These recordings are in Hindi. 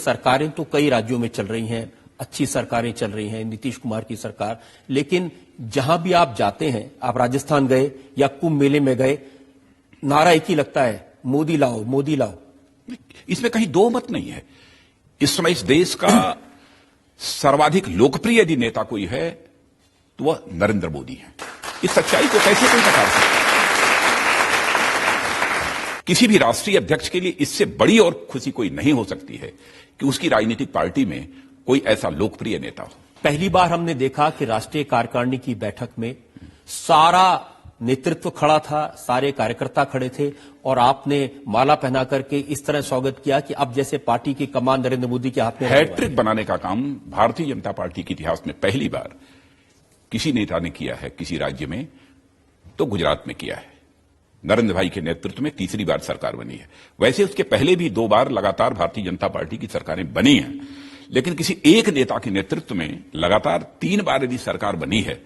सरकारें तो कई राज्यों में चल रही हैं, अच्छी सरकारें चल रही हैं, नीतीश कुमार की सरकार, लेकिन जहां भी आप जाते हैं, आप राजस्थान गए या कुंभ मेले में गए, नारा एक ही लगता है, मोदी लाओ, मोदी लाओ। इसमें कहीं दो मत नहीं है। इस समय इस देश का सर्वाधिक लोकप्रिय यदि नेता कोई है तो वह नरेंद्र मोदी है। इस सच्चाई को कैसे कोई नकार सकता है? किसी भी राष्ट्रीय अध्यक्ष के लिए इससे बड़ी और खुशी कोई नहीं हो सकती है कि उसकी राजनीतिक पार्टी में कोई ऐसा लोकप्रिय नेता हो। पहली बार हमने देखा कि राष्ट्रीय कार्यकारिणी की बैठक में सारा नेतृत्व खड़ा था, सारे कार्यकर्ता खड़े थे और आपने माला पहना करके इस तरह स्वागत किया कि अब जैसे पार्टी की कमान नरेंद्र मोदी के हाथ में। हैट्रिक बनाने का काम भारतीय जनता पार्टी के इतिहास में पहली बार किसी नेता ने किया है किसी राज्य में, तो गुजरात में किया है। नरेंद्र भाई के नेतृत्व में तीसरी बार सरकार बनी है। वैसे उसके पहले भी 2 बार लगातार भारतीय जनता पार्टी की सरकारें बनी हैं, लेकिन किसी एक नेता के नेतृत्व में लगातार 3 बार यदि सरकार बनी है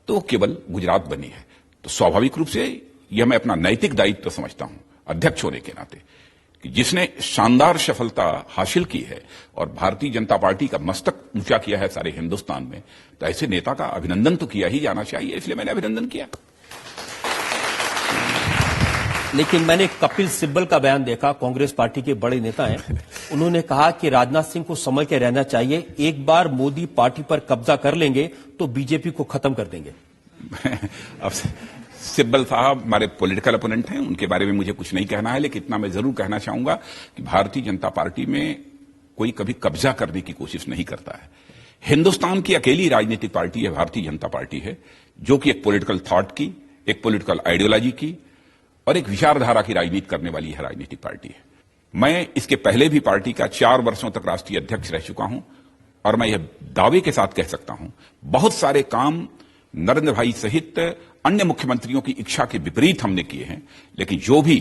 तो केवल गुजरात बनी है। तो स्वाभाविक रूप से यह मैं अपना नैतिक दायित्व समझता हूं अध्यक्ष होने के नाते कि जिसने शानदार सफलता हासिल की है और भारतीय जनता पार्टी का मस्तक ऊंचा किया है सारे हिंदुस्तान में, तो ऐसे नेता का अभिनंदन तो किया ही जाना चाहिए, इसलिए मैंने अभिनंदन किया। लेकिन मैंने कपिल सिब्बल का बयान देखा, कांग्रेस पार्टी के बड़े नेता हैं, उन्होंने कहा कि राजनाथ सिंह को समझ के रहना चाहिए, एक बार मोदी पार्टी पर कब्जा कर लेंगे तो बीजेपी को खत्म कर देंगे। अब सिब्बल साहब हमारे पॉलिटिकल अपोनेंट हैं, उनके बारे में मुझे कुछ नहीं कहना है, लेकिन इतना मैं जरूर कहना चाहूंगा कि भारतीय जनता पार्टी में कोई कभी कब्जा करने की कोशिश नहीं करता है। हिंदुस्तान की अकेली राजनीतिक पार्टी है भारतीय जनता पार्टी है, जो कि एक पॉलिटिकल थॉट की, एक पॉलिटिकल आइडियोलॉजी की और एक विचारधारा की राजनीति करने वाली है राजनीतिक पार्टी है। मैं इसके पहले भी पार्टी का 4 वर्षों तक राष्ट्रीय अध्यक्ष रह चुका हूं और मैं यह दावे के साथ कह सकता हूं बहुत सारे काम नरेंद्र भाई सहित अन्य मुख्यमंत्रियों की इच्छा के विपरीत हमने किए हैं, लेकिन जो भी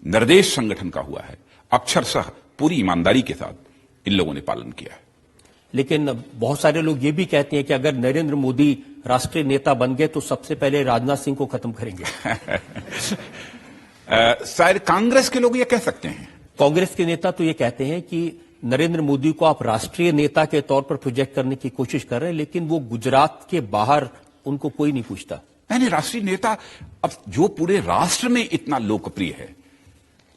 निर्देश संगठन का हुआ है अक्षरशः पूरी ईमानदारी के साथ इन लोगों ने पालन किया है। लेकिन बहुत सारे लोग ये भी कहते हैं कि अगर नरेंद्र मोदी राष्ट्रीय नेता बन गए तो सबसे पहले राजनाथ सिंह को खत्म करेंगे। शायद कांग्रेस के लोग ये कह सकते हैं। कांग्रेस के नेता तो ये कहते हैं कि नरेंद्र मोदी को आप राष्ट्रीय नेता के तौर पर प्रोजेक्ट करने की कोशिश कर रहे हैं, लेकिन वो गुजरात के बाहर उनको कोई नहीं पूछता। नहीं, राष्ट्रीय नेता अब जो पूरे राष्ट्र में इतना लोकप्रिय है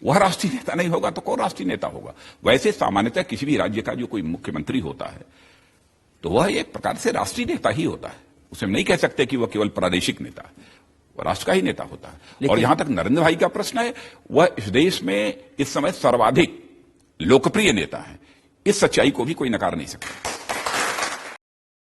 वह राष्ट्रीय नेता नहीं होगा तो कौन राष्ट्रीय नेता होगा? वैसे सामान्यतः किसी भी राज्य का जो कोई मुख्यमंत्री होता है तो वह एक प्रकार से राष्ट्रीय नेता ही होता है। उसे हम नहीं कह सकते कि वह केवल प्रादेशिक नेता है, वह राष्ट्र का ही नेता होता है। और यहां तक नरेंद्र भाई का प्रश्न है, वह इस देश में इस समय सर्वाधिक लोकप्रिय नेता है। इस सच्चाई को भी कोई नकार नहीं सकता।